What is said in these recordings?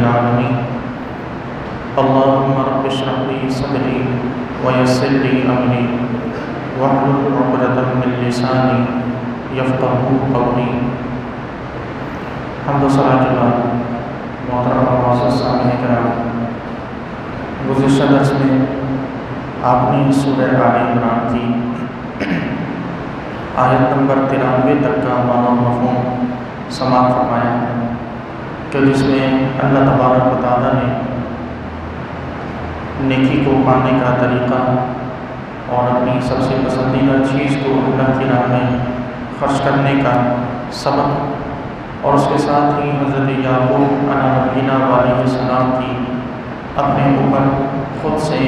العالمين اللهم رب اشرح لي صدري ويسر لي أمري واحلل عقدة من لساني يفقهوا قولي. حمد و ثنا کے بعد محترم اور معزز سامعین کرام، گزشتہ درس میں آپ نے سورہ آل عمران کی آیت نمبر 93 تک کا معنی و مفہوم سماعت فرمایا کہ جس میں اللہ تبارک و تعالیٰ نے نیکی کو پانے کا طریقہ اور اپنی سب سے پسندیدہ چیز کو اللہ کی راہ میں خرچ کرنے کا سبب، اور اس کے ساتھ ہی حضرت یعقوب علیہ السلام کی اپنے اوپر خود سے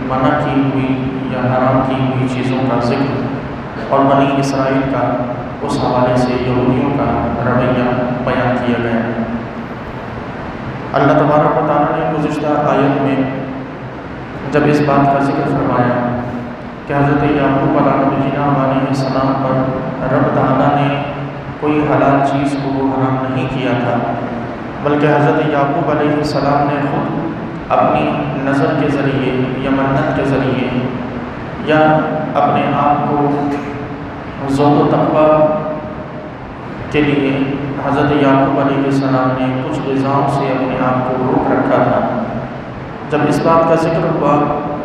منع کی ہوئی یا حرام کی ہوئی چیزوں کا ذکر اور بنی اسرائیل کا اس حوالے سے یہودیوں کا رویہ بیان کیا گیا۔ اللہ تبارک و تعالیٰ نے گزشتہ آیت میں جب اس بات کا ذکر فرمایا کہ حضرت یعقوب علیہ السلام پر رب تعالیٰ نے کوئی حلال چیز کو حرام نہیں کیا تھا، بلکہ حضرت یعقوب علیہ السلام نے خود اپنی نظر کے ذریعے یا منت کے ذریعے یا اپنے آپ کو ذوق و تقویٰ کے لیے حضرت یعقوب علیہ السلام نے کچھ غذاؤں سے اپنے آپ کو روک رکھا تھا۔ جب اس بات کا ذکر ہوا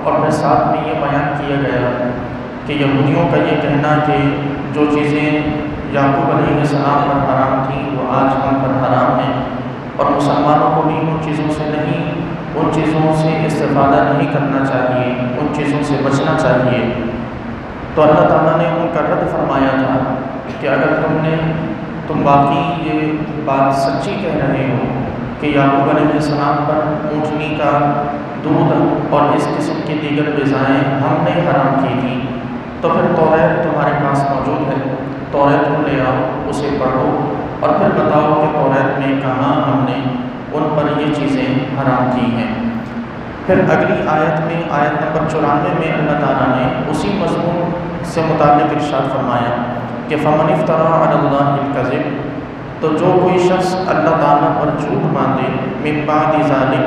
اور پھر ساتھ میں یہ بیان کیا گیا کہ یہودیوں کا یہ کہنا کہ جو چیزیں یعقوب علیہ السلام پر حرام تھیں وہ آج ہم پر حرام ہیں، اور مسلمانوں کو بھی ان چیزوں سے استفادہ نہیں کرنا چاہیے، ان چیزوں سے بچنا چاہیے، تو اللہ تعالیٰ نے ان کا رد فرمایا تھا کہ اگر تم واقعی یہ بات سچی کہہ رہے ہو کہ یعقوب علیہ السلام پر اونٹنی کا دودھ اور اس قسم کی دیگر غذائیں ہم نے حرام کی تھیں، تو پھر توریت تمہارے پاس موجود ہے، توریت کو لے آؤ، اسے پڑھو اور پھر بتاؤ کہ توریت میں کہاں ہم نے ان پر یہ چیزیں حرام کی ہیں۔ پھر اگلی آیت میں آیت نمبر 94 میں اللہ تعالیٰ نے اسی مضمون سے متعلق ارشاد فرمایا کہ فَمَنِ افْتَرَىٰ عَلَى اللَّهِ الْكَذِبَ، تو جو کوئی شخص اللہ تعالیٰ پر جھوٹ باندھے مِن بَعْدِ ذَلِكَ،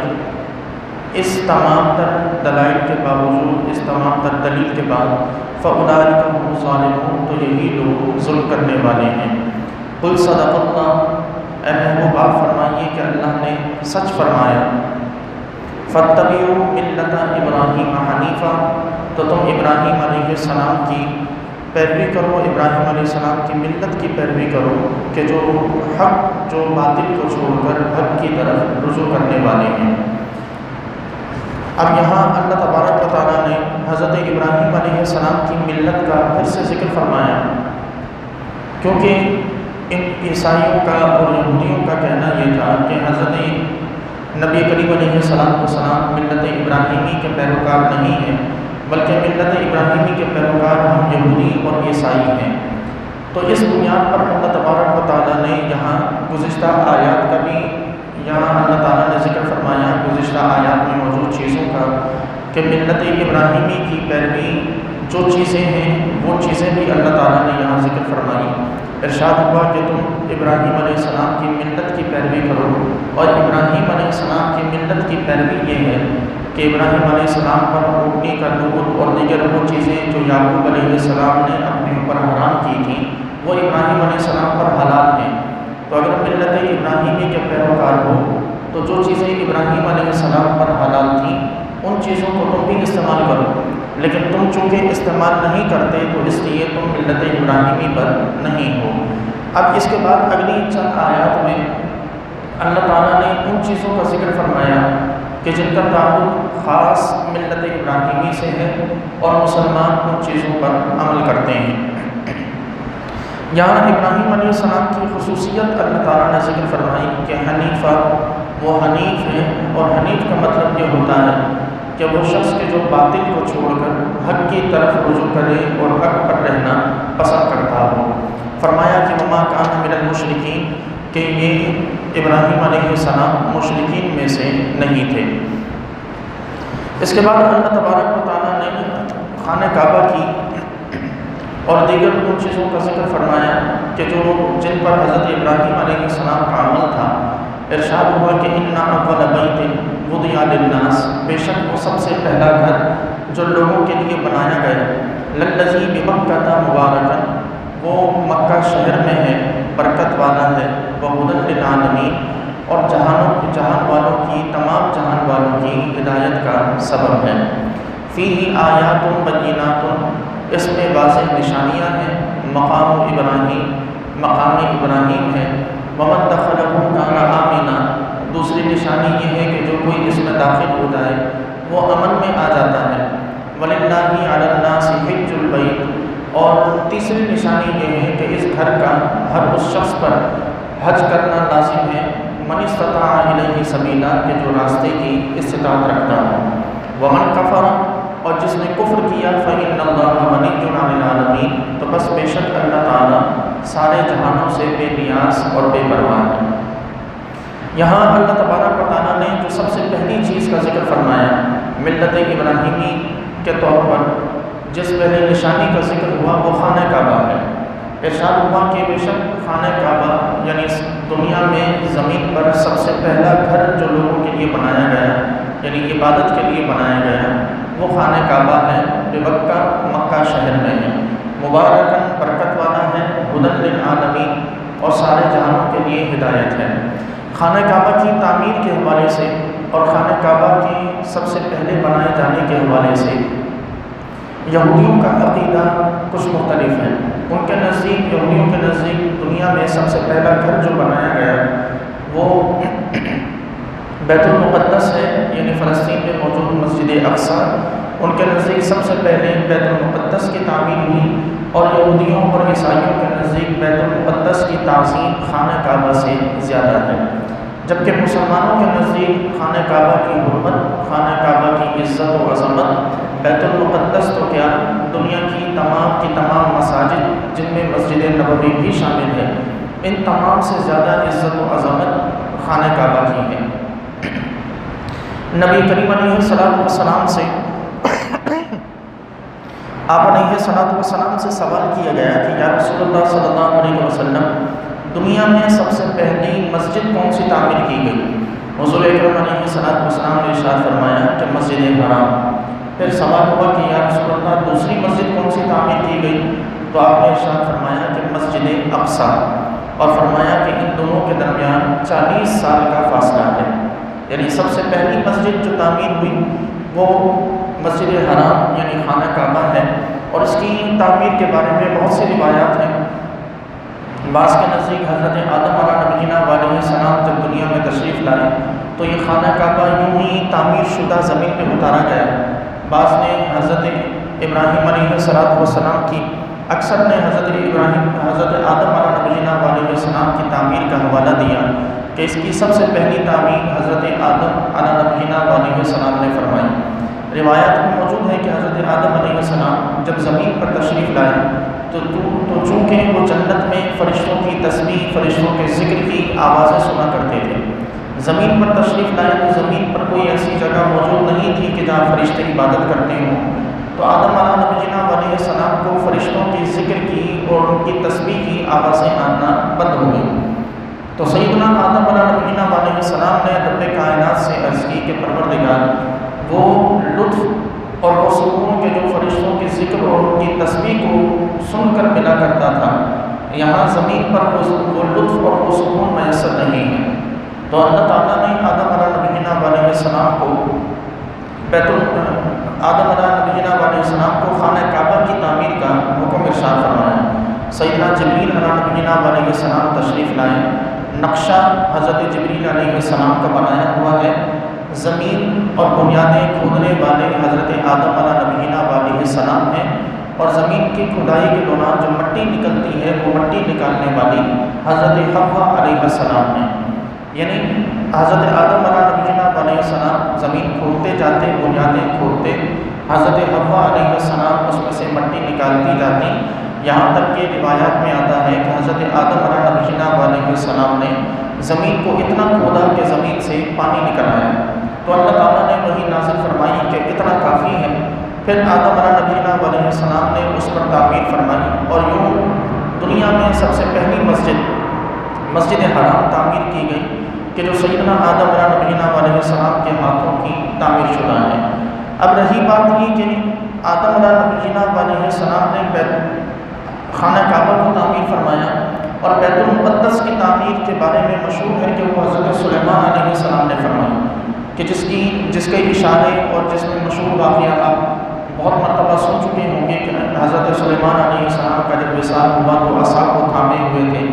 اس تمام تر دلائل کے باوجود، اس تمام تر دلیل کے بعد، فَأُولَٰئِكَ هُمُ الظَّالِمُونَ، تو یہی لوگ ظلم کرنے والے ہیں۔ قُلْ صَدَقَ اللَّهُ، اے محبوب آپ فرمائیے کہ اللہ نے سچ فرمایا۔ فَاتَّبِعُوا مِلَّةَ إِبْرَاهِيمَ حَنِيفًا، تو تم ابراہیم علیہ السلام کی پیروی کرو، ابراہیم علیہ السلام کی ملت کی پیروی کرو کہ جو باطل کو چھوڑ کر حق کی طرف رجوع کرنے والے ہیں۔ اب یہاں اللہ تبارک و تعالیٰ نے حضرت ابراہیم علیہ السلام کی ملت کا پھر سے ذکر فرمایا، کیونکہ ان عیسائیوں کا اور یہودیوں کا کہنا یہ تھا کہ حضرت نبی کریم علیہ السلام ملت ابراہیمی کے پیروکار نہیں ہیں، بلکہ ملت ابراہیمی کے پیروکار ہم یہودی اور عیسائی ہیں۔ تو اس بنیاد پر اللہ تبارک و تعالیٰ نے یہاں گزشتہ آیات کا بھی اللہ تعالیٰ نے ذکر فرمایا گزشتہ آیات میں موجود چیزوں کا کہ ملت ابراہیمی کی پیروی جو چیزیں ہیں وہ چیزیں بھی اللہ تعالیٰ نے یہاں ذکر فرمائی۔ ارشاد ہوا کہ تم ابراہیم علیہ السلام کی ملت کی پیروی کرو، اور ابراہیم علیہ السلام کی ملت کی پیروی یہ ہے کہ ابراہیم علیہ السلام پر اونٹنی کا دودھ اور دیگر وہ چیزیں جو یعقوب علیہ السلام نے اپنے اوپر حرام کی تھیں وہ ابراہیم علیہ السلام پر حلال ہیں۔ تو اگر ملت ابراہیمی کے پیروکار ہو تو جو چیزیں ابراہیم علیہ السلام پر حلال تھیں ان چیزوں کو تم بھی استعمال کرو، لیکن تم چونکہ استعمال نہیں کرتے تو اس لیے تم ملت ابراہیمی پر نہیں ہو۔ اب اس کے بعد اگلی چند آیات میں اللہ تعالیٰ نے ان چیزوں کا ذکر فرمایا کہ جن کا تعلق خاص ملت ابراہیمی سے ہے اور مسلمان ان چیزوں پر عمل کرتے ہیں۔ یہاں ابراہیم علیہ السلام کی خصوصیت اللہ تعالیٰ نے ذکر فرمائی کہ حنیفہ، وہ حنیف ہیں، اور حنیف کا مطلب یہ ہوتا ہے کہ وہ شخص کے جو باطل کو چھوڑ کر حق کی طرف رجوع کرے اور حق پر رہنا پسند کرتا ہو۔ فرمایا کہ وما کان من المشرکین، کہ یہ ابراہیم علیہ السلام مشرکین میں سے نہیں تھے۔ اس کے بعد اللہ تبارک و تعالیٰ نے خانہ کعبہ کی اور دیگر ان چیزوں کا ذکر فرمایا کہ جن پر حضرت ابراہیم علیہ السلام کا عمل تھا، ارشاد ہوا کہ ان اول بیت وضع للناس، بے شک وہ سب سے پہلا گھر جو لوگوں کے لیے بنایا گیا، للذی بمکہ مبارکا، وہ مکہ شہر میں ہے، برکت والا ہے، وہدی للعالمین، اور جہان والوں کی، تمام جہان والوں کی ہدایت کا سبب ہے۔ فیہ آیات بینات، اس میں واضح نشانیاں ہیں، مقام ابراہیم ہے، ومن دخلہ کان آمنا، دوسری نشانی یہ ہے کہ جو کوئی اس میں داخل ہو جائے وہ امن میں آ جاتا ہے، وللہ علی الناس حج البیت، اور تیسری نشانی یہ ہے کہ اس گھر کا ہر اس شخص پر حج کرنا لازم ہے، من استطاع الیہ سبیلا، کہ جو راستے کی استطاعت رکھتا ہو، ومن کفر، اور جس نے کفر کیا، فإن اللہ غنی عن العالمین، تو بس بے شک اللہ تعالیٰ سارے جہانوں سے بے نیاز اور بے پرواہ ہے۔ یہاں اللہ تبارک و تعالیٰ نے جو سب سے پہلی چیز کا ذکر فرمایا ملت ابراہیمی کے طور پر، جس پہلی نشانی کا ذکر ہوا وہ خانہ کعبہ ہے۔ ارشاد ہوا کہ بے شک خانہ کعبہ یعنی دنیا میں زمین پر سب سے پہلا گھر جو لوگوں کے لیے بنایا گیا، یعنی عبادت کے لیے بنایا گیا، وہ خانہ کعبہ ہے، بمکہ، مکہ شہر میں ہے، مبارکاً، برکت والا ہے، ہدی للعالمین، اور سارے جہانوں کے لیے ہدایت ہے۔ خانہ کعبہ کی تعمیر کے حوالے سے اور خانہ کعبہ کی سب سے پہلے بنائے جانے کے حوالے سے یہودیوں کا عقیدہ کچھ مختلف ہے۔ ان کے نزدیک، یہودیوں کے نزدیک، دنیا میں سب سے پہلا گھر جو بنایا گیا وہ بیت المقدس ہے، یعنی فلسطین میں موجود مسجد اقصیٰ۔ ان کے نزدیک سب سے پہلے بیت المقدس کی تعمیر ہوئی، اور یہودیوں اور عیسائیوں کے نزدیک بیت المقدس کی تعظیم خانہ کعبہ سے زیادہ ہے، جبکہ مسلمانوں کے نزدیک خانہ کعبہ کی حرمت، خانہ کعبہ کی عزت و عظمت، بیت المقدس تو کیا، دنیا کی تمام مساجد جن میں مسجد نبوی بھی شامل ہے، ان تمام سے زیادہ عزت و عظمت خانہ کعبہ کی ہے۔ نبی کریم علیہ السلام سے آپ علیہ السلام سے سوال کیا گیا کہ یا رسول اللہ صلی اللہ علیہ وسلم، دنیا میں سب سے پہلی مسجد کون سی تعمیر کی گئی؟ حضور اکرم علیہ السلام نے ارشاد فرمایا کہ مسجد حرام۔ پھر سوال ہوا کہ یا رسول اللہ دوسری مسجد کون سی تعمیر کی گئی؟ تو آپ نے ارشاد فرمایا کہ مسجد اقصیٰ، اور فرمایا کہ ان دونوں کے درمیان 40 سال کا فاصلہ ہے، یعنی سب سے پہلی مسجد جو تعمیر ہوئی وہ مسجد حرام یعنی خانہ کعبہ ہے، اور اس کی تعمیر کے بارے میں بہت سی روایات ہیں۔ بعض کے نزدیک حضرت آدم علیہ نبینا علیہ السلام جب دنیا میں تشریف لائے تو یہ خانہ کعبہ یوں ہی تعمیر شدہ زمین پہ اتارا گیا۔ بعض نے حضرت ابراہیم علیہ السلام کی، اکثر نے حضرت آدم علیہ نبینا علیہ السلام کی تعمیر کا حوالہ دیا کہ اس کی سب سے پہلی تعمیر حضرت آدم علیہ نبینا علیہ السلام نے فرمائی۔ روایات میں موجود ہے کہ حضرت آدم علیہ السلام جب زمین پر تشریف لائے تو چونکہ وہ جنت میں فرشتوں کی تسبیح، فرشتوں کے ذکر کی آوازیں سنا کرتے تھے، زمین پر تشریف لائے تو زمین پر کوئی ایسی جگہ موجود نہیں تھی کہ جہاں فرشتے عبادت کرتے ہوں، تو آدم علیہ السلام کو فرشتوں کی ذکر کی اور ان کی تسبیح کی آوازیں آنا بند ہو گئی۔ تو سیدنا آدم علیہ السلام نے رب کائنات سے عرض کی کہ پروردگار، وہ لطف اور وہ سکون کے جو فرشتوں کے ذکر اور ان کی تسبیح کو سن کر ملا کرتا تھا، یہاں زمین پر وہ لطف اور وہ سکون میسر نہیں ہے۔ تو اللہ تعالیٰ نے آدم علیہ السلام کو خانہ کعبہ کی تعمیر کا حکم ارشاد فرمایا۔ سیدنا جبریل علیہ السلام تشریف لائے، نقشہ حضرت جبریل علیہ السلام کا بنایا ہوا ہے، زمین اور بنیادیں کھودنے والے حضرت آدم علیہ السلام ہیں، اور زمین کی کھدائی کے دوران جو مٹی نکلتی ہے وہ مٹی نکالنے والی حضرت حوا علیہ السلام ہیں۔ یعنی حضرت آدم علیہ السلام زمین کھودتے جاتے، بنیادیں کھودتے، حضرت حوا علیہ السلام اس میں سے مٹی نکالتی جاتی، یہاں تک کہ روایات میں آتا ہے کہ حضرت آدم علیہ السلام نے زمین کو اتنا کھودا کہ زمین سے پانی نکل آیا، تو اللہ تعالیٰ نے وہی نازل فرمائی کہ اتنا کافی ہے۔ پھر آدم علیہ السلام نے اس پر تعمیر فرمائی، اور یوں دنیا میں سب سے پہلی مسجد حرام تعمیر کی گئی، کہ جو سیدنا آدم علیہ نبینا علیہ السلام کے ہاتھوں کی تعمیر شدہ ہے۔ اب رہی بات یہ کہ آدم علیہ نبینا علیہ السلام نے خانہ کعبہ کو تعمیر فرمایا، اور بیت المقدس کی تعمیر کے بارے میں مشہور ہے کہ وہ حضرت سلیمان علیہ السلام نے فرمایا، کہ جس کے اشارے اور جس میں مشہور واقعہ آپ بہت مرتبہ سن چکے ہوں گے کہ حضرت سلیمان علیہ السلام کا جب وصال ہوا تو عصا کو تھامے ہوئے تھے،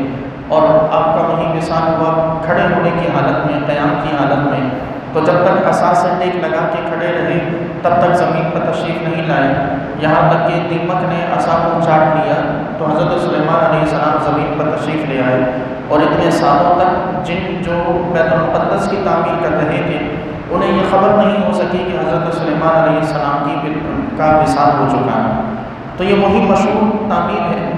اور آپ کا وہیں وصال ہوا کھڑے ہونے کی حالت میں، قیام کی حالت میں، تو جب تک عصا سے ٹیک لگا کے کھڑے رہے تب تک زمین پر تشریف نہیں لائے، یہاں تک کہ دیمک نے عصا کو چاٹ لیا تو حضرت سلیمان علیہ السلام زمین پر تشریف لے آئے، اور اتنے سالوں تک جن جو بیت المقدس کی تعمیر کر رہے تھے انہیں یہ خبر نہیں ہو سکی کہ حضرت سلیمان علیہ السلام کا وصال ہو چکا ہے۔ تو یہ وہی مشہور تعمیر ہے،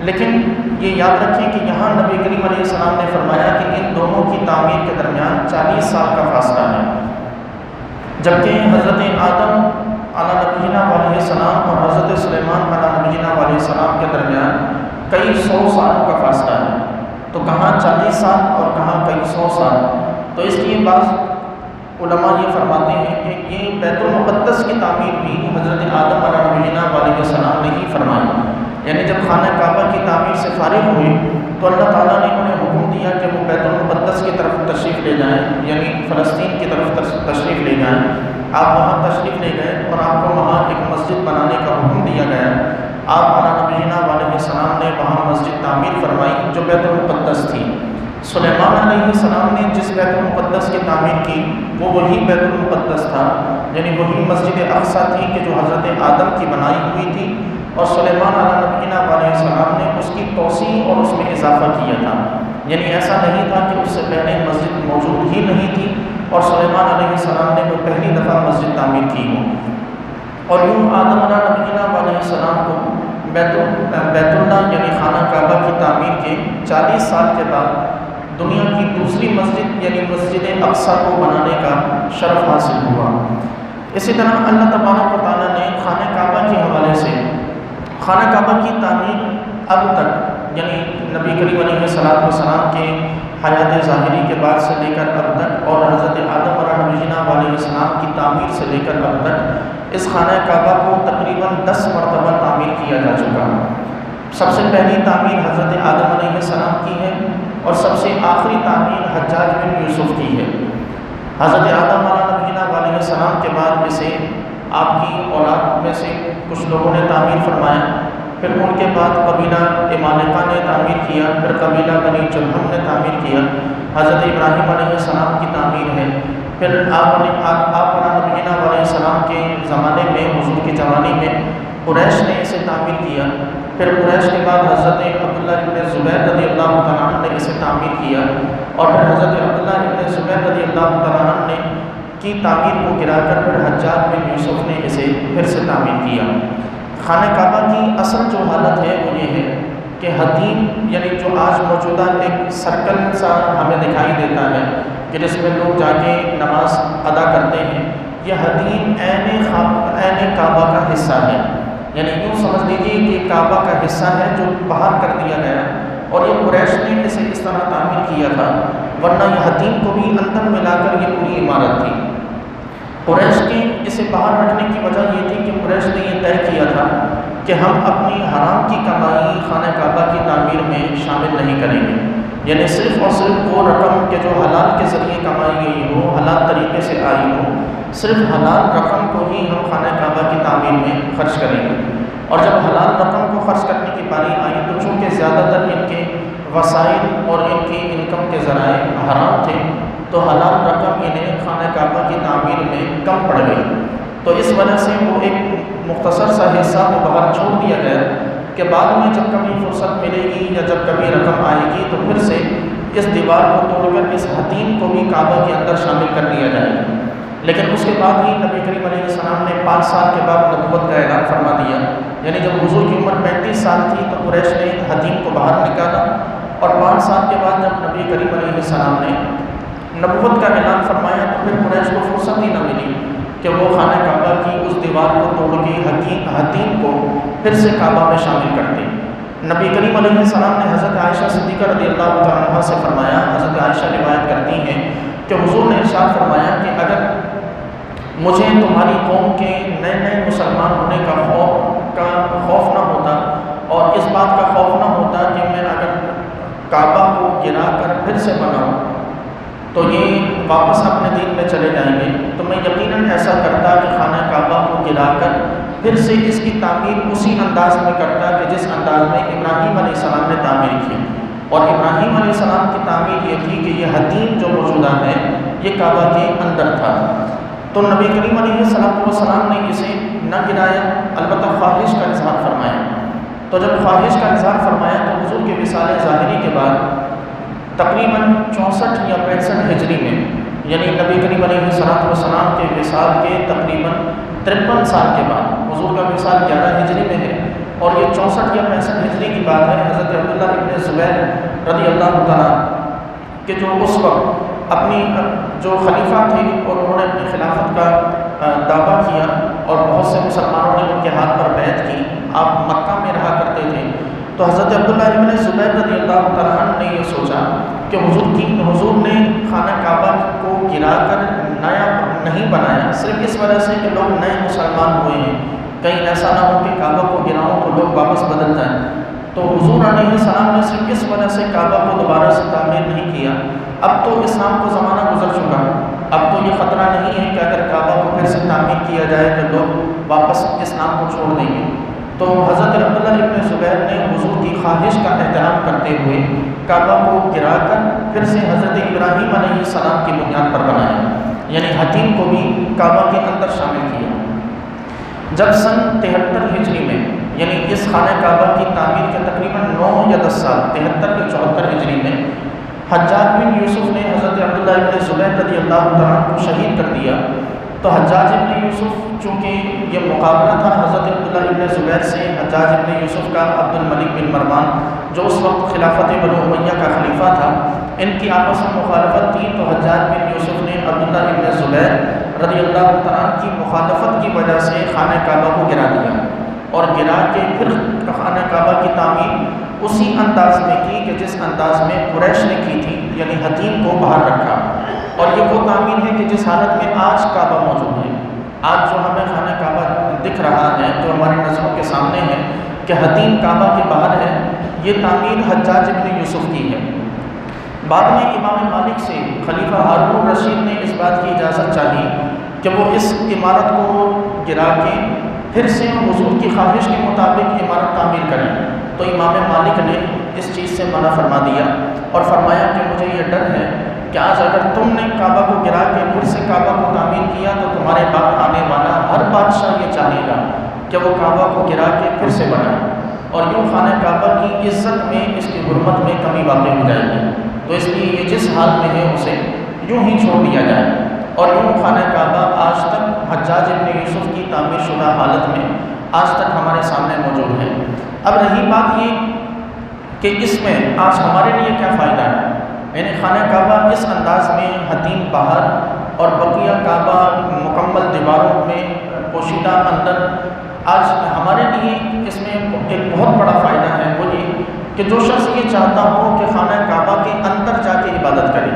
لیکن یہ یاد رکھیں کہ یہاں نبی کریم علیہ السلام نے فرمایا کہ ان دونوں کی تعمیر کے درمیان 40 سال کا فاصلہ ہے، جبکہ حضرت آدم علیہ نبینا علیہ السلام اور حضرت سلیمان علیہ نبینا علیہ السلام کے درمیان کئی سو سالوں کا فاصلہ ہے۔ تو کہاں 40 سال اور کہاں کئی سو سال۔ تو اس لیے بعض علماء یہ فرماتے ہیں کہ یہ بیت المقدس کی تعمیر بھی حضرت آدم علیہ نبینا علیہ السلام نے ہی فرمائی، یعنی جب خانہ کعبہ کی تعمیر سے فارغ ہوئے تو اللہ تعالیٰ نے انہیں حکم دیا کہ وہ بیت المقدس کی طرف تشریف لے جائیں، یعنی فلسطین کی طرف تشریف لے جائیں۔ آپ وہاں تشریف لے گئے اور آپ کو وہاں ایک مسجد بنانے کا حکم دیا گیا۔ آپ علیہ نبینا علیہ السلام نے وہاں مسجد تعمیر فرمائی جو بیت المقدس تھی۔ سلیمان علیہ السلام نے جس بیت المقدس کی تعمیر کی وہ وہی بیت المقدس تھا، یعنی وہی مسجد اقصیٰ تھی کہ جو حضرت آدم کی بنائی ہوئی تھی، اور سلیمان علیہ نبینا علیہ السلام نے اس کی توسیع اور اس میں اضافہ کیا تھا، یعنی ایسا نہیں تھا کہ اس سے پہلے مسجد موجود ہی نہیں تھی اور سلیمان علیہ السلام نے وہ پہلی دفعہ مسجد تعمیر کی ہو۔ اور یوں آدم علیہ نبینا علیہ السلام کو بیت اللہ یعنی خانہ کعبہ کی تعمیر کے 40 سال کے بعد دنیا کی دوسری مسجد یعنی مسجد اقصیٰ کو بنانے کا شرف حاصل ہوا۔ اسی طرح اللہ تبارک و تعالیٰ نے خانہ کعبہ کے حوالے سے خانہ کعبہ کی تعمیر اب تک، یعنی نبی کریم علیہ السلام کے حیات ظاہری کے بعد سے لے کر اب تک، اور حضرت آدم علیہ نبینا علیہ السلام کی تعمیر سے لے کر اب تک، اس خانہ کعبہ کو تقریباً 10 مرتبہ تعمیر کیا جا چکا۔ سب سے پہلی تعمیر حضرت آدم علیہ السلام کی ہے، اور سب سے آخری تعمیر حجاج بن یوسف کی ہے۔ حضرت آدم علیہ نبینا علیہ السلام کے بعد اسے آپ کی اولاد میں سے کچھ لوگوں نے تعمیر فرمایا، پھر ان کے بعد قبیلہ عمالقہ نے تعمیر کیا، پھر قبیلہ بنی جرہم نے تعمیر کیا، حضرت ابراہیم علیہ السلام کی تعمیر ہے، پھر آپ علیہ نبینا علیہ السلام کے زمانے میں، حضور کی جوانی میں قریش نے اسے تعمیر کیا، پھر قریش کے بعد حضرت عبداللہ ابن زبیر رضی اللہ تعالیٰ عنہ نے اسے تعمیر کیا، اور پھر حضرت عبداللہ ابن زبیر رضی اللہ تعالیٰ عنہ نے کی تعمیر کو گرا کر پھر حجاج بن یوسف نے اسے پھر سے تعمیر کیا۔ خانہ کعبہ کی اصل جو حالت ہے وہ یہ ہے کہ حتیم، یعنی جو آج موجودہ ایک سرکل سا ہمیں دکھائی دیتا ہے کہ جس میں لوگ جا کے نماز ادا کرتے ہیں، یہ حتیم عین کعبہ کا حصہ ہے، یعنی یوں سمجھ لیجیے کہ کعبہ کا حصہ ہے جو باہر کر دیا گیا، اور یہ قریش نے اسے اس طرح تعمیر کیا تھا، ورنہ یہ حتیم کو بھی اندر ملا کر یہ پوری عمارت تھی۔ قریش کے اسے باہر رکھنے کی وجہ یہ تھی کہ قریش نے یہ طے کیا تھا کہ ہم اپنی حرام کی کمائی خانہ کعبہ کی تعمیر میں شامل نہیں کریں گے، یعنی صرف اور صرف وہ رقم کہ جو حلال کے ذریعے کمائی گئی ہو، حلال طریقے سے آئی ہو، صرف حلال رقم کو ہی ہم خانہ کعبہ کی تعمیر میں خرچ کریں گے۔ اور جب حلال رقم کو خرچ کرنے کی باری آئی تو چونکہ زیادہ تر ان کے وسائل اور ان کی انکم کے ذرائع حرام تھے، تو حلال رقم انہیں خانہ کعبہ کی تعمیر میں کم پڑ گئی، تو اس وجہ سے وہ ایک مختصر سا حصہ کو باہر چھوڑ دیا گیا کہ بعد میں جب کبھی فرصت ملے گی یا جب کبھی رقم آئے گی تو پھر سے اس دیوار کو توڑ کر اس حتیم کو بھی کعبہ کے اندر شامل کر لیا جائے گا۔ لیکن اس کے بعد ہی نبی کریم علیہ السلام نے 5 سال کے بعد نبوت کا اعلان فرما دیا، یعنی جب حضور کی عمر 35 سال تھی تو قریش نے حتیم کو باہر نکالا، اور 5 سال کے بعد جب نبی کریم علیہ السلام نے نبوت کا اعلان فرمایا تو پھر قریش کو فرصت ہی نہ ملی کہ وہ خانہ کعبہ کی اس دیوار کو توڑ کے حتیم کو پھر سے کعبہ میں شامل کرتے۔ نبی کریم علیہ السلام نے حضرت عائشہ صدیقہ رضی اللہ تعالیٰ عنہ سے فرمایا، حضرت عائشہ روایت کرتی ہیں کہ حضور نے ارشاد فرمایا کہ اگر مجھے تمہاری قوم کے نئے نئے مسلمان ہونے کا خوف نہ ہوتا اور اس بات کا خوف نہ ہوتا کہ میں اگر کعبہ کو گرا کر پھر سے بناؤں تو یہ واپس اپنے دین میں چلے جائیں گے، تو میں یقیناً ایسا کرتا کہ خانہ کعبہ کو گرا کر پھر سے اس کی تعمیر اسی انداز میں کرتا کہ جس انداز میں ابراہیم علیہ السلام نے تعمیر کی۔ اور ابراہیم علیہ السلام کی تعمیر یہ تھی کہ یہ حتیم جو موجودہ ہے یہ کعبہ کے اندر تھا، تو نبی کریم علیہ السلام نے اسے نہ گرایا، البتہ خواہش کا اظہار فرمایا۔ تو جب خواہش کا اظہار فرمایا تو حضور کے وصال ظاہری کے بعد تقریباً 64 یا 65 ہجری میں، یعنی نبی کریم علیہ السلام کے وصال کے تقریباً 53 سال کے بعد، حضور کا وصال 11 ہجری میں ہے اور یہ 64 یا 65 ہجری کی بات ہے، حضرت عبداللہ ابن زبیر رضی اللہ تعالیٰ کہ جو اس وقت اپنی جو خلیفہ تھے اور انہوں نے اپنی خلافت کا دعویٰ کیا اور بہت سے مسلمانوں نے ان کے ہاتھ پر بیعت کی، آپ مکہ میں رہا کرتے تھے، تو حضرت عبداللہ ابن زبیر رضی اللہ تعالیٰ عنہ نے یہ سوچا کہ حضور نے خانہ کعبہ کو گرا کر نیا نہیں بنایا صرف اس وجہ سے کہ لوگ نئے مسلمان ہوئے ہیں، کہیں ایسا نہ ہو کہ کعبہ کو گراؤں تو لوگ واپس بدل جائیں، تو حضور علیہ السلام نے صرف اس وجہ سے کعبہ کو دوبارہ سے تعمیر نہیں کیا۔ اب تو اسلام کو زمانہ گزر چکا، اب تو یہ خطرہ نہیں ہے کہ اگر کعبہ کو پھر سے تعمیر کیا جائے تو لوگ واپس اسلام کو چھوڑ دیں گے، تو حضرت عبداللہ ابن زبیر نے حضور کی خواہش کا احترام کرتے ہوئے کعبہ کو گرا کر پھر سے حضرت ابراہیم علیہ السلام کی بنیاد پر بنایا، یعنی حتیم کو بھی کعبہ کے اندر شامل کیا۔ جب سن 73 ہجری میں، یعنی اس خانہ کعبہ کی تعمیر کے تقریباً 9 یا 10 سال، 73 یا 74 ہجری میں حجاج بن یوسف نے حضرت عبداللہ ابن زبیر رضی اللہ تعالیٰ کو شہید کر دیا، تو حجاج ابن یوسف چونکہ یہ مقابلہ تھا حضرت عبداللہ ابن زبیر سے، حجاج ابن یوسف کا عبد الملک بن مروان جو اس وقت خلافت بنو امیہ کا خلیفہ تھا، ان کی آپس میں مخالفت تھی، تو حجاج بن یوسف نے عبداللہ ابن زبیر رضی اللہ تعالیٰ کی مخالفت کی وجہ سے خانہ کعبہ کو گرا دیا اور گرا کے پھر خانہ کعبہ کی تعمیر اسی انداز میں کی کہ جس انداز میں قریش نے کی تھی، یعنی حتیم کو باہر رکھا، اور یہ وہ تعمیر ہے کہ جس حالت میں آج کعبہ موجود ہے۔ آج جو ہمیں خانہ کعبہ دکھ رہا ہے، جو ہماری نظروں کے سامنے ہے کہ حتیم کعبہ کے باہر ہے، یہ تعمیر حجاج ابن یوسف کی ہے۔ بعد میں امام مالک سے خلیفہ ہارون الرشید نے اس بات کی اجازت چاہی کہ وہ اس عمارت کو گرا کے پھر سے حضور کی خواہش کے مطابق عمارت تعمیر کریں، تو امام مالک نے اس چیز سے منع فرما دیا اور فرمایا کہ مجھے یہ ڈر ہے کہ آج اگر تم نے کعبہ کو گرا کے پھر سے کعبہ کو تعمیر کیا تو تمہارے بعد آنے والا ہر بادشاہ یہ چاہے گا کہ وہ کعبہ کو گرا کے پھر سے بنائے، اور یوں خانہ کعبہ کی عزت میں، اس کی حرمت میں کمی واقع ہو جائے گی، تو اس لیے یہ جس حال میں ہے اسے یوں ہی چھوڑ دیا جائے، اور یوں خانہ کعبہ آج تک حجاج ابن یوسف کی تعمیر شدہ حالت میں آج تک ہمارے سامنے موجود ہے۔ اب رہی بات یہ کہ اس میں آج ہمارے لیے کیا فائدہ ہے، یعنی خانہ کعبہ اس انداز میں حتیم باہر اور بقیہ کعبہ مکمل دیواروں میں پوشیدہ اندر، آج ہمارے لیے اس میں ایک بہت بڑا فائدہ ہے، وہ یہ کہ جو شخص یہ چاہتا ہو کہ خانہ کعبہ کے اندر جا کے عبادت کرے،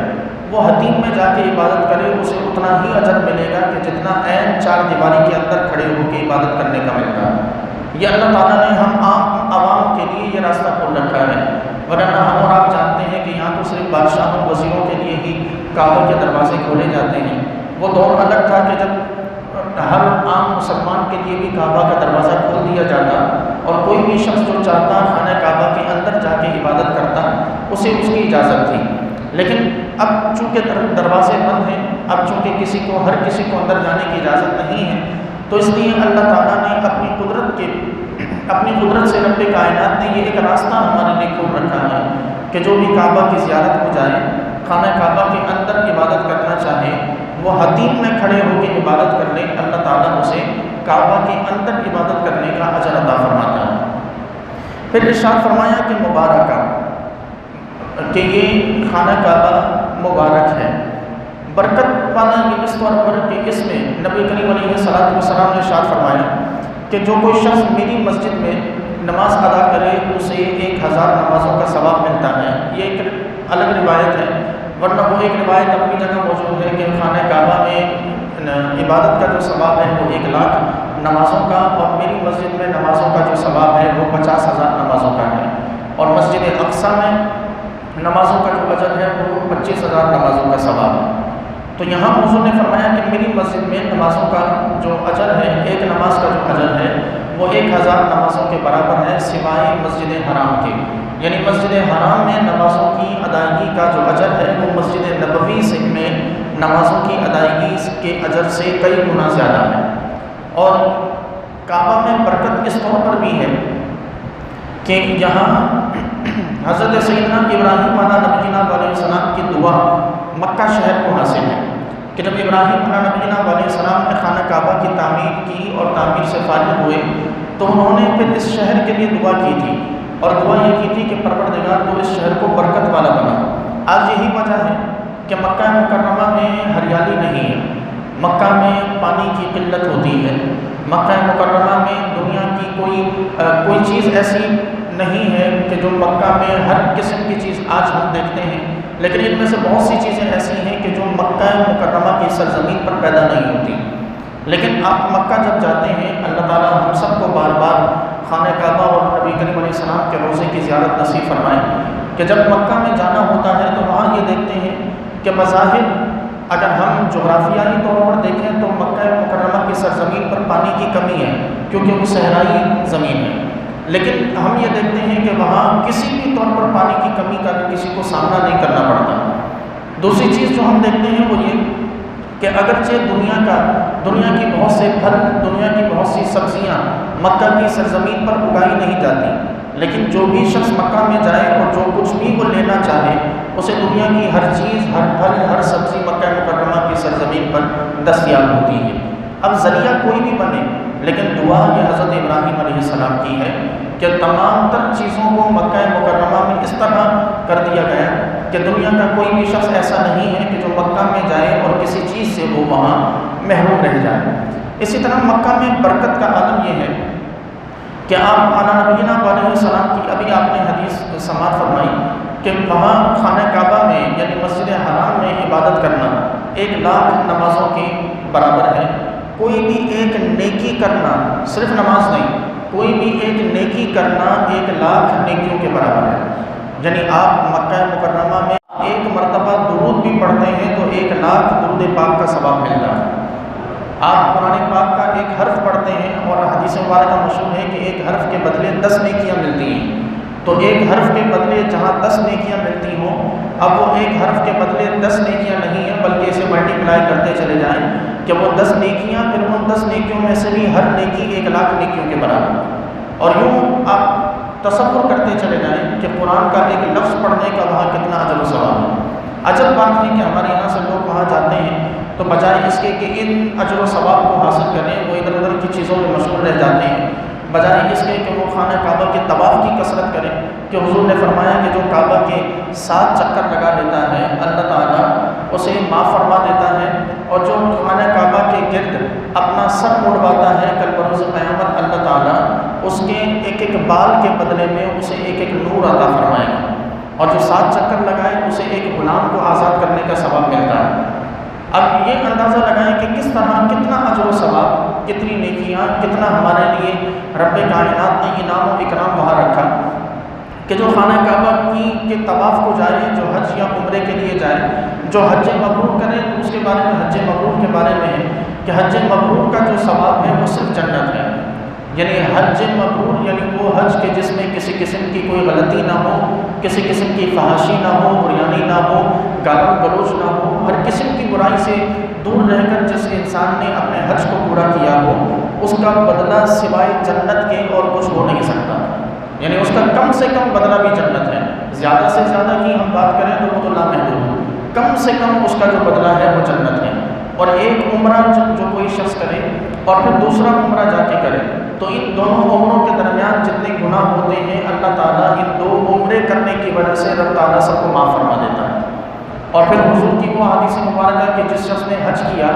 وہ حتیم میں جا کے عبادت کرے، اسے اتنا ہی اجر ملے گا کہ جتنا عین چار دیواری کے اندر کھڑے ہو کے عبادت کرنے کا ملتا ہے۔ یہ اللہ تعالیٰ نے ہم عام عوام کے لیے یہ راستہ کھول رکھا ہے، ورنہ ہم اور آپ جانتے ہیں کہ یہاں تو صرف بادشاہوں وزیروں کے لیے ہی کعبہ کے دروازے کھولے جاتے ہیں۔ وہ دور الگ تھا کہ جب ہر عام مسلمان کے لیے بھی کعبہ کا دروازہ کھول دیا جاتا اور کوئی بھی شخص جو چاہتا خانہ کعبہ کے اندر جا کے عبادت کرتا اسے اس کی اجازت تھی، لیکن اب چونکہ دروازے بند ہیں، اب چونکہ ہر کسی کو اندر جانے کی اجازت نہیں ہے، تو اس لیے اللہ تعالیٰ نے اپنی قدرت سے رب کائنات نے یہ ایک راستہ ہمارے لیے کھول رکھا ہے کہ جو بھی کعبہ کی زیارت کو جائے، خانہ کعبہ کے اندر عبادت کرنا چاہے، وہ حتیم میں کھڑے ہو کے عبادت کر لے، اللہ تعالیٰ اسے کعبہ کے اندر عبادت کرنے کا اجر عطا فرماتا ہے۔ پھر ارشاد فرمایا کہ مبارکہ، کہ یہ خانہ کعبہ مبارک ہے، برکت والا یہ اس طور پر کہ اس میں نبی کریم علیہ السلام نے ارشاد فرمایا کہ جو کوئی شخص میری مسجد میں نماز ادا کرے اسے 1000 نمازوں کا ثواب ملتا ہے۔ یہ ایک الگ روایت ہے، ورنہ وہ ایک روایت اپنی جگہ موجود ہے کہ خانہ کعبہ میں عبادت کا جو ثواب ہے وہ 1,00,000 نمازوں کا، اور میری مسجد میں نمازوں کا جو ثواب ہے وہ 50,000 نمازوں کا ہے، اور مسجد اقصیٰ میں نمازوں کا جو اجر ہے وہ 25,000 نمازوں کا ثواب ہے۔ تو یہاں حضور نے فرمایا کہ میری مسجد میں نمازوں کا جو اجر ہے، ایک نماز کا جو اجر ہے وہ 1000 نمازوں کے برابر ہے، سوائے مسجد حرام کے۔ یعنی مسجد حرام میں نمازوں کی ادائیگی کا جو اجر ہے وہ مسجد نبوی سے میں نمازوں کی ادائیگی کے اجر سے کئی گنا زیادہ ہے۔ اور کعبہ میں برکت اس طور پر بھی ہے کہ یہاں حضرت سیدنا ابراہیم علیہ نبینا علیہ السلام کی دعا مکہ شہر کو حاصل ہے کہ جب ابراہیم علیہ نبینا علیہ السلام نے خانہ کعبہ کی تعمیر کی اور تعمیر سے فارغ ہوئے تو انہوں نے پھر اس شہر کے لیے دعا کی تھی، اور دعا یہ کی تھی کہ پروردگار تو اس شہر کو برکت والا بنا۔ آج یہی وجہ ہے کہ مکہ مکرمہ میں ہریالی نہیں ہے، مکہ میں پانی کی قلت ہوتی ہے، مکہ مکرمہ میں دنیا کی کوئی چیز ایسی نہیں ہے کہ جو مکہ میں ہر قسم کی چیز آج ہم دیکھتے ہیں، لیکن ان میں سے بہت سی چیزیں ایسی ہیں کہ جو مکہ مکرمہ کی سرزمین پر پیدا نہیں ہوتی۔ لیکن آپ مکہ جب جاتے ہیں، اللہ تعالیٰ ہم سب کو بار بار خانہ کعبہ اور نبی کریم علیہ السلام کے روضے کی زیارت نصیب فرمائیں کہ جب مکہ میں جانا ہوتا ہے تو وہاں یہ دیکھتے ہیں کہ بظاہر اگر ہم جغرافیائی طور پر دیکھیں تو مکہ مکرمہ کی سرزمین پر پانی کی کمی ہے کیونکہ وہ صحرائی زمین ہے، لیکن ہم یہ دیکھتے ہیں کہ وہاں کسی بھی طور پر پانی کی کمی کا کسی کو سامنا نہیں کرنا پڑتا۔ دوسری چیز جو ہم دیکھتے ہیں وہ یہ کہ اگرچہ دنیا کی بہت سے پھل، دنیا کی بہت سی سبزیاں مکہ کی سرزمین پر اگائی نہیں جاتی، لیکن جو بھی شخص مکہ میں جائے اور جو کچھ بھی وہ لینا چاہے اسے دنیا کی ہر چیز، ہر پھل، ہر سبزی مکہ مکرمہ کی سرزمین پر دستیاب ہوتی ہے۔ اب ذریعہ کوئی بھی بنے، لیکن دعا یہ حضرت ابراہیم علیہ السلام کی ہے کہ تمام تر چیزوں کو مکہ مکرمہ میں اس طرح کر دیا گیا کہ دنیا کا کوئی بھی شخص ایسا نہیں ہے کہ جو مکہ میں جائے اور کسی چیز سے وہ وہاں محروم رہ جائے۔ اسی طرح مکہ میں برکت کا عالم یہ ہے کہ آپ علیٰ نبینا علیہ السلام کی ابھی آپ نے حدیث سماعت فرمائی کہ وہاں خانہ کعبہ میں یعنی مسجد حرام میں عبادت کرنا 1,00,000 نمازوں کے برابر ہے۔ کوئی بھی ایک نیکی کرنا، صرف نماز نہیں، کوئی بھی ایک نیکی کرنا 1,00,000 نیکیوں کے برابر ہے۔ یعنی آپ مکہ مکرمہ میں ایک مرتبہ درود بھی پڑھتے ہیں تو 1,00,000 درود پاک کا ثواب ملتا ہے۔ آپ قرآن پاک کا ایک حرف پڑھتے ہیں اور حدیث مبارکہ مشہور ہے کہ ایک حرف کے بدلے 10 نیکیاں ملتی ہیں، تو ایک حرف کے بدلے جہاں 10 نیکیاں ملتی ہوں، اب وہ ایک حرف کے بدلے 10 نیکیاں نہیں ہیں بلکہ اسے ملٹیپلائی کرتے چلے جائیں کہ وہ 10 نیکیاں، پھر ان 10 نیکیوں میں سے بھی ہر نیکی 1,00,000 نیکیوں کے برابر۔ اور یوں آپ تصور کرتے چلے جائیں کہ قرآن کا ایک لفظ پڑھنے کا وہاں کتنا اجر و ثواب ہے۔ عجب بات ہے کہ ہمارے یہاں سے لوگ وہاں جاتے ہیں تو بجائے اس کے کہ ان اجر و ثواب کو حاصل کریں وہ ادھر ادھر کی چیزوں میں مشغول رہ جاتے ہیں، بجائے اس کے کہ وہ خانہ کعبہ کے طواف کی کثرت کریں کہ حضور نے فرمایا کہ جو کعبہ کے 7 چکر لگا لیتا ہے اللہ تعالیٰ اسے معاف فرما دیتا ہے، اور جو خانہ کعبہ کے گرد اپنا سر مڑواتا ہے کل بروز قیامت اللہ تعالیٰ اس کے ایک ایک بال کے بدلے میں اسے ایک ایک نور عطا فرمائے گا، اور جو 7 چکر لگائے اسے ایک غلام کو آزاد کرنے کا ثواب ملتا ہے۔ اب یہ اندازہ لگائیں کہ کس طرح کتنا اجر و ثواب، کتنی نیکیاں، کتنا ہمارے لیے رب کائنات نے انعام و اکرام وہاں رکھا کہ جو خانہ کعبہ کے طواف کو جائے، جو حج یا عمرے کے لیے جائے، جو حج مبرور کرے تو اس کے بارے میں حج مبرور کے بارے میں ہے کہ حج مبرور کا جو ثواب ہے وہ صرف جنت ہے۔ یعنی حج مبرور یعنی وہ حج کے جس میں کسی قسم کی کوئی غلطی نہ ہو، کسی قسم کی فحاشی نہ ہو، بریانی نہ ہو، گالم گلوچ نہ ہو، ہر قسم کی برائی سے دور رہ کر جس انسان نے اپنے حج کو پورا کیا ہو اس کا بدلہ سوائے جنت کے اور کچھ ہو نہیں سکتا۔ یعنی اس کا کم سے کم بدلہ بھی جنت ہے، زیادہ سے زیادہ کی ہم بات کریں تو وہ تو لامحدود ہے، کم سے کم اس کا جو بدلہ ہے وہ جنت ہے۔ اور ایک عمرہ جو کوئی شخص کرے اور پھر دوسرا عمرہ جا کے کرے تو ان دونوں عمروں کے درمیان جتنے گناہ ہوتے ہیں اللہ تعالیٰ ان 2 عمرے کرنے کی وجہ سے رب تعالیٰ سب کو معاف فرما دیتا ہے۔ اور پھر حضور کی وہ حدیث مبارکہ کہ جس شخص نے حج کیا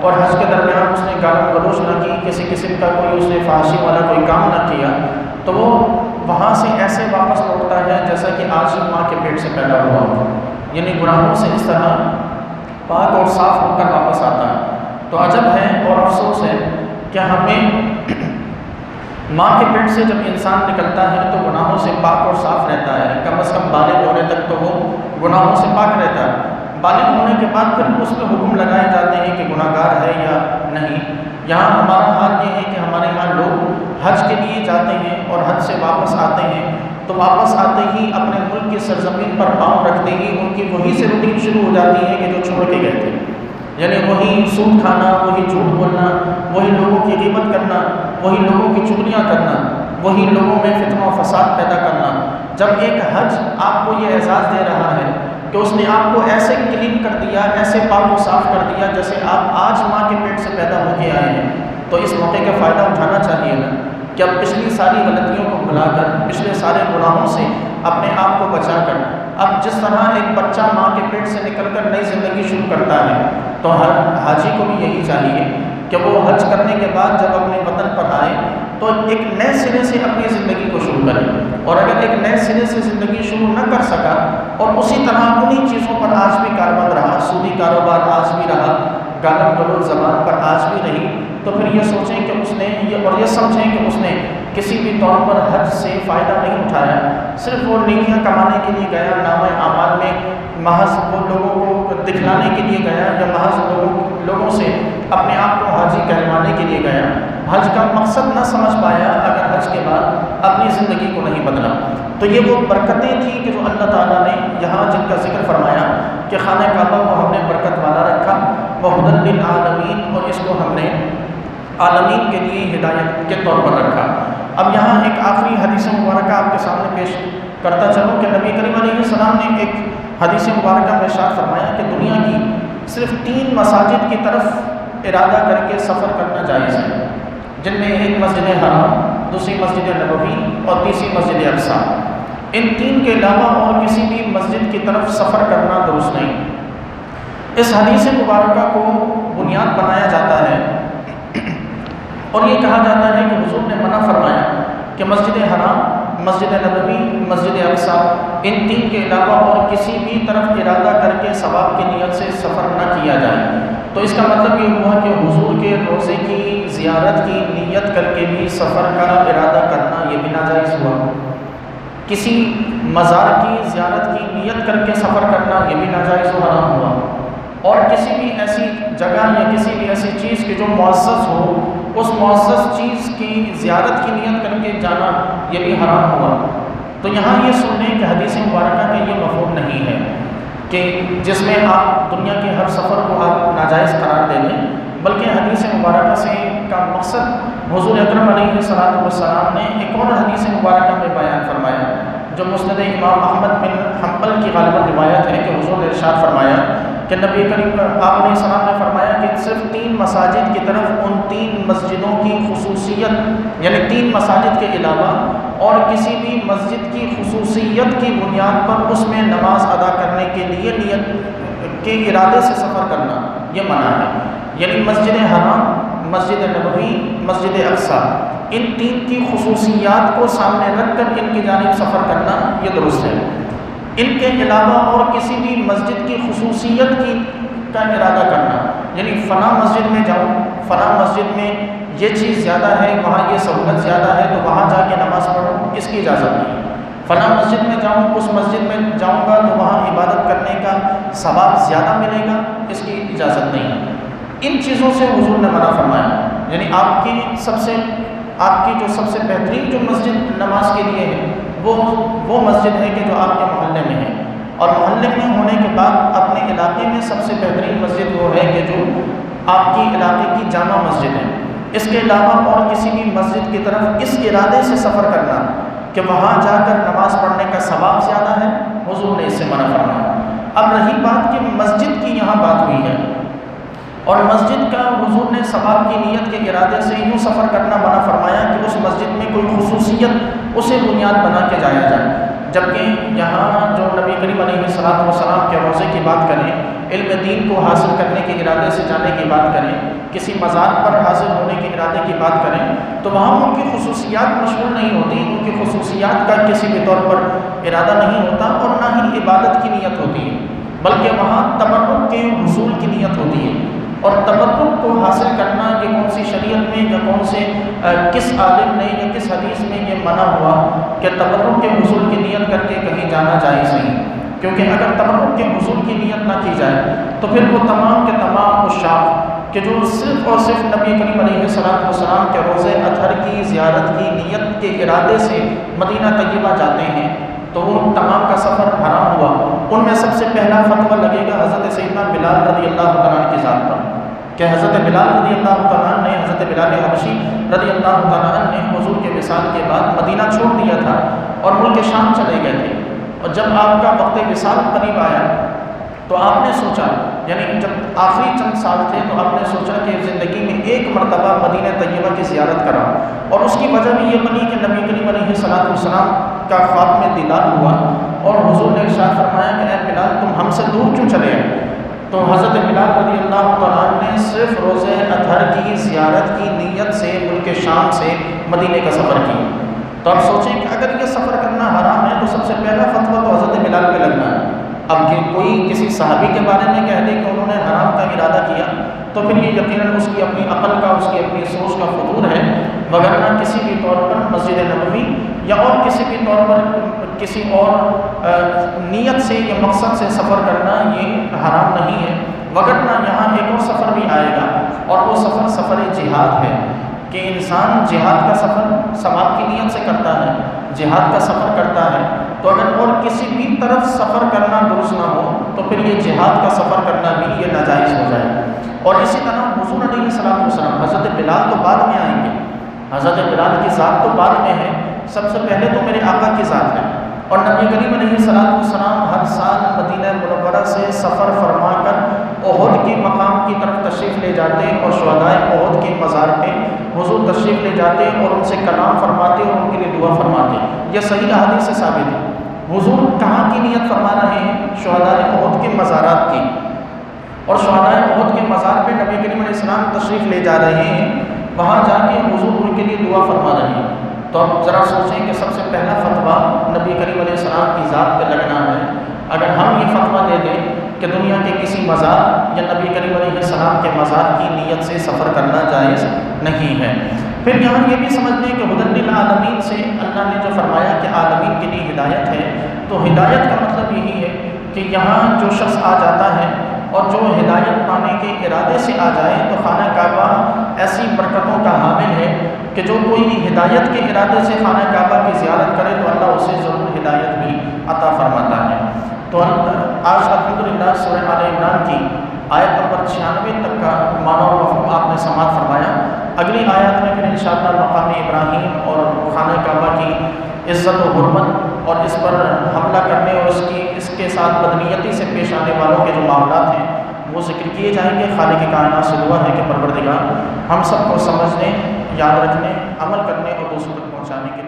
اور حج کے درمیان اس نے گالی گلوچ نہ کی، کسی قسم کا کوئی اس نے فحاشی والا کوئی کام نہ کیا، تو وہ وہاں سے ایسے واپس لوٹتا ہے جیسا کہ آج ہی ماں کے پیٹ سے پیدا ہوا ہو، یعنی گناہوں سے اس طرح پاک اور صاف ہو کر واپس آتا ہے۔ تو عجب ہے اور افسوس ہے کہ ہمیں ماں کے پیٹ سے جب انسان نکلتا ہے تو گناہوں سے پاک اور صاف رہتا ہے، کم از کم بالغ ہونے تک تو وہ گناہوں سے پاک رہتا ہے۔ بالغ ہونے کے بعد پھر اس پہ حکم لگائے جاتے ہیں کہ گناہ گار ہے یا نہیں۔ یہاں ہمارا حال یہ ہے کہ ہمارے یہاں لوگ حج کے لیے جاتے ہیں اور حج سے واپس آتے ہیں، تو واپس آتے ہی اپنے ملک کی سرزمین پر پاؤں رکھتے ہی ان کی وہی سے روٹین شروع ہو جاتی ہے کہ جو چھوڑ کے گئے تھے، یعنی وہی سود کھانا، وہی جھوٹ بولنا، وہی لوگوں کی غیبت کرنا، وہی لوگوں کی چغلیاں کرنا، وہی لوگوں میں فتنہ و فساد پیدا کرنا۔ جب ایک حج آپ کو یہ اعزاز دے رہا ہے کہ اس نے آپ کو ایسے کلین کر دیا، ایسے پاک و صاف کر دیا جیسے آپ آج ماں کے پیٹ سے پیدا ہو کے آئے ہیں، تو اس موقع کا فائدہ اٹھانا چاہیے نا کہ اب پچھلی ساری غلطیوں کو بھلا کر، پچھلے سارے گناہوں سے اپنے آپ کو بچا کر، اب جس طرح ایک بچہ ماں کے پیٹ سے نکل کر نئی زندگی شروع کرتا ہے، تو ہر حاجی کو بھی یہی چاہیے کہ وہ حج کرنے کے بعد جب اپنے وطن پر آئے تو ایک نئے سرے سے اپنی زندگی کو شروع کرے، اور اگر ایک نئے سرے سے زندگی شروع نہ کر سکا اور اسی طرح انہی چیزوں پر آج بھی کاربند رہا، سودی کاروبار آج بھی رہا، گالم گلوچ زبان پر آج بھی رہی، تو پھر یہ سوچیں کہ اس نے یہ سمجھیں کہ اس نے کسی بھی طور پر حج سے فائدہ نہیں اٹھایا، صرف وہ نیکیاں کمانے کے لیے گیا، نامہ اعمال میں محض وہ لوگوں کو دکھلانے کے لیے گیا، یا محض لوگوں سے اپنے آپ کو حاجی کہلوانے کے لیے گیا، حج کا مقصد نہ سمجھ پایا، اگر حج کے بعد اپنی زندگی کو نہیں بدلا۔ تو یہ وہ برکتیں تھیں کہ جو اللہ تعالیٰ نے یہاں جن کا ذکر فرمایا کہ خانہ کعبہ کو ہم نے برکت والا رکھا، وَهُدًى لِّلْعَالَمِينَ، اور اس کو ہم نے عالمین کے لیے ہدایت کے طور پر رکھا۔ اب یہاں ایک آخری حدیث مبارکہ آپ کے سامنے پیش کرتا چلوں کہ نبی کریم علیہ السلام نے ایک حدیث مبارکہ میں ارشاد فرمایا کہ دنیا کی صرف 3 مساجد کی طرف ارادہ کر کے سفر کرنا جائز ہے، جن میں ایک مسجد حرام، دوسری مسجد نبوی اور تیسری مسجد اقصیٰ۔ ان 3 کے علاوہ اور کسی بھی مسجد کی طرف سفر کرنا درست نہیں۔ اس حدیث مبارکہ کو بنیاد بنایا جاتا ہے اور یہ کہا جاتا ہے کہ حضور نے منع فرمایا کہ مسجد حرام، مسجد نبوی، مسجد اقصیٰ، ان 3 کے علاوہ اور کسی بھی طرف ارادہ کر کے ثواب کی نیت سے سفر نہ کیا جائے۔ تو اس کا مطلب یہ ہوا کہ حضور کے روضے کی زیارت کی نیت کر کے بھی سفر کا ارادہ کرنا یہ بھی ناجائز ہوا، کسی مزار کی زیارت کی نیت کر کے سفر کرنا یہ بھی ناجائز و حرام ہوا، اور کسی بھی ایسی جگہ یا کسی بھی ایسی چیز کی جو معزز ہو، اس معزز چیز کی زیارت کی نیت کر کے جانا یہ بھی حرام ہوا۔ تو یہاں یہ سن لیں کہ حدیث مبارکہ کا یہ مفہوم نہیں ہے کہ جس میں آپ دنیا کے ہر سفر کو آپ ناجائز قرار دے دیں، بلکہ حدیث مبارکہ سے کا مقصد حضور اکرم علیہ السلام نے ایک اور حدیث مبارکہ میں بیان فرمایا، جو مسند امام احمد بن حنبل کی غالباً روایت ہے کہ حضور نے ارشاد فرمایا کہ نبی کریم آپ علیہ السلام نے فرمایا کہ صرف 3 مساجد کی طرف ان 3 مسجدوں کی خصوصیت، یعنی 3 مساجد کے علاوہ اور کسی بھی مسجد کی خصوصیت کی بنیاد پر اس میں نماز ادا کرنے کے لیے نیت کے ارادے سے سفر کرنا یہ منع ہے، یعنی مسجد حرام، مسجد نبوی، مسجد اقصیٰ، ان 3 کی خصوصیات کو سامنے رکھ کر ان کی جانب سفر کرنا یہ درست ہے۔ ان کے علاوہ اور کسی بھی مسجد کی خصوصیت کا ارادہ کرنا، یعنی فلاں مسجد میں جاؤں، فلاں مسجد میں یہ چیز زیادہ ہے، وہاں یہ سہولت زیادہ ہے تو وہاں جا کے نماز پڑھوں، اس کی اجازت نہیں۔ فلاں مسجد میں جاؤں، اس مسجد میں جاؤں گا تو وہاں عبادت کرنے کا ثواب زیادہ ملے گا، اس کی اجازت نہیں ہے۔ ان چیزوں سے حضور نے منع فرمایا، یعنی آپ کی جو سب سے بہترین جو مسجد نماز کے لیے ہے وہ مسجد ہے کہ جو آپ کے محلے میں ہے، اور محلے میں ہونے کے بعد اپنے علاقے میں سب سے بہترین مسجد وہ ہے کہ جو آپ کی علاقے کی جامع مسجد ہے۔ اس کے علاوہ اور کسی بھی مسجد کی طرف اس ارادے سے سفر کرنا کہ وہاں جا کر نماز پڑھنے کا ثواب زیادہ ہے، حضور نے اس سے منع فرمایا۔ اب رہی بات کہ مسجد کی یہاں بات ہوئی ہے، اور مسجد کا حضور نے ثواب کی نیت کے ارادے سے یوں سفر کرنا منع فرمایا کہ اس مسجد میں کوئی خصوصیت اسے بنیاد بنا کے جایا جائے۔ جبکہ یہاں جو نبی کریم علیہ السلام کے روضے کی بات کریں، علم دین کو حاصل کرنے کے ارادے سے جانے کی بات کریں، کسی مزار پر حاضر ہونے کے ارادے کی بات کریں، تو وہاں ان کی خصوصیات مشغول نہیں ہوتی، ان کی خصوصیات کا کسی بھی طور پر ارادہ نہیں ہوتا اور نہ ہی عبادت کی نیت ہوتی ہے، بلکہ وہاں تبرک کے حصول کی نیت ہوتی ہے۔ اور تبرک کو حاصل کرنا یہ کون سی شریعت میں یا کون سے کس عالم نے یا کس حدیث میں یہ منع ہوا کہ تبرک کے حصول کی نیت کر کے کہیں جانا جائز نہیں؟ کیونکہ اگر تبرک کے حصول کی نیت نہ کی جائے تو پھر وہ تمام کے تمام عشاق کہ جو صرف اور صرف نبی کریم علیہ السلام کے روضہ اطہر کی زیارت کی نیت کے ارادے سے مدینہ طیبہ جاتے ہیں، تو ان تمام کا سفر حرام ہوا۔ ان میں سب سے پہلا فتویٰ لگے گا حضرت سیدنا بلال رضی اللہ تعالیٰ عنہ کی ذات پر، کہ حضرت بلال رضی اللہ تعالیٰ عنہ نے، حضرت بلال حبشی رضی اللہ تعالیٰ عنہ نے حضور کے وصال کے بعد مدینہ چھوڑ دیا تھا اور ملک شام چلے گئے تھے، اور جب آپ کا وقت وصال قریب آیا تو آپ نے سوچا، یعنی جب آخری چند سال تھے تو آپ نے سوچا کہ زندگی میں ایک مرتبہ مدینہ طیبہ کی زیارت کرا، اور اس کی وجہ بھی یہ بنی کہ نبی کریم علیہ السلام کا خواب میں دیدار ہوا اور حضور نے ارشاد فرمایا کہ اے بلال تم ہم سے دور کیوں چلے آئے؟ تو حضرت بلال رضی اللہ تعالیٰ عنہ نے صرف روضہ اطہر کی زیارت کی نیت سے ملک شام سے مدینے کا سفر کیا۔ تو آپ سوچیں کہ اگر یہ سفر کرنا حرام ہے تو سب سے پہلا فتویٰ تو حضرت بلال پہ لگنا ہے۔ اب کہ کوئی کسی صحابی کے بارے میں کہہ دے کہ انہوں نے حرام کا ارادہ کیا تو پھر یہ یقیناً اس کی اپنی عقل کا، اس کی اپنی سوچ کا فطور ہے، وگرنہ کسی بھی طور پر مسجد نبوی یا اور کسی بھی طور پر کسی اور نیت سے یا مقصد سے سفر کرنا یہ حرام نہیں ہے، وگرنہ یہاں ایک اور سفر بھی آئے گا، اور وہ سفر سفر جہاد ہے، کہ انسان جہاد کا سفر ثواب کی نیت سے کرتا ہے، جہاد کا سفر کرتا ہے، تو اگر اور کسی بھی طرف سفر کرنا درست نہ ہو تو پھر یہ جہاد کا سفر کرنا بھی یہ ناجائز ہو جائے۔ اور اسی طرح حضور علیہ السلام، حضرت بلال تو بعد میں آئیں گے، حضرت بلال کی ذات تو بعد میں ہے، سب سے پہلے تو میرے آقا کی ذات ہے، اور نبی کریم علیہ السلام ہر سال مدینہ منورہ سے سفر فرما کر احد کے مقام کی طرف تشریف لے جاتے اور شہدائے احد کے مزار پہ حضور تشریف لے جاتے اور ان سے کلام فرماتے اور ان کے لیے دعا فرماتے۔ یہ صحیح احادیث سے ثابت ہے۔ حضور کہاں کی نیت فرما رہے ہیں؟ شہدائے احد کے مزارات کی، اور شہدائے احد کے مزار پہ نبی کریم علیہ السلام تشریف لے جا رہے ہیں، وہاں جا کے حضور ان کے لیے دعا فرما رہے ہیں۔ تو اب ذرا سوچیں کہ سب سے پہلا فتویٰ نبی کریم علیہ السلام کی ذات پہ لگنا ہے۔ اگر ہم یہ فتویٰ دے دیں کہ دنیا کے کسی مزار یا نبی کریم علیہ السلام کے مزار کی نیت سے سفر کرنا جائز نہیں ہے۔ پھر یہاں یہ بھی سمجھ لیں کہ ہدی للعالمین سے اللہ نے جو فرمایا کہ عالمین کے لیے ہدایت ہے، تو ہدایت کا مطلب یہی ہے کہ یہاں جو شخص آ جاتا ہے اور جو ہدایت پانے کے ارادے سے آ جائے تو خانہ کعبہ ایسی برکتوں کا حامل ہے کہ جو کوئی ہدایت کے ارادے سے خانہ کعبہ کی زیارت کرے تو اللہ اسے ضرور ہدایت بھی عطا فرماتا ہے۔ تو آج الحمدللہ سورہ آل عمران کی آیت نمبر 96 تک کا معنی و مفہوم آپ نے سماعت فرمایا۔ اگلی آیات میں پھر انشاءاللہ مقام ابراہیم اور خانہ کعبہ کی عزت و حرمت اور اس پر حملہ کرنے اور اس کے ساتھ بدنیتی سے پیش آنے والوں کے جو معاملات ہیں وہ ذکر کیے جائیں گے۔ خالق کائنات سے دعا ہے کہ پروردگار ہم سب کو سمجھنے، یاد رکھنے، عمل کرنے اور دوسروں تک پہنچانے کے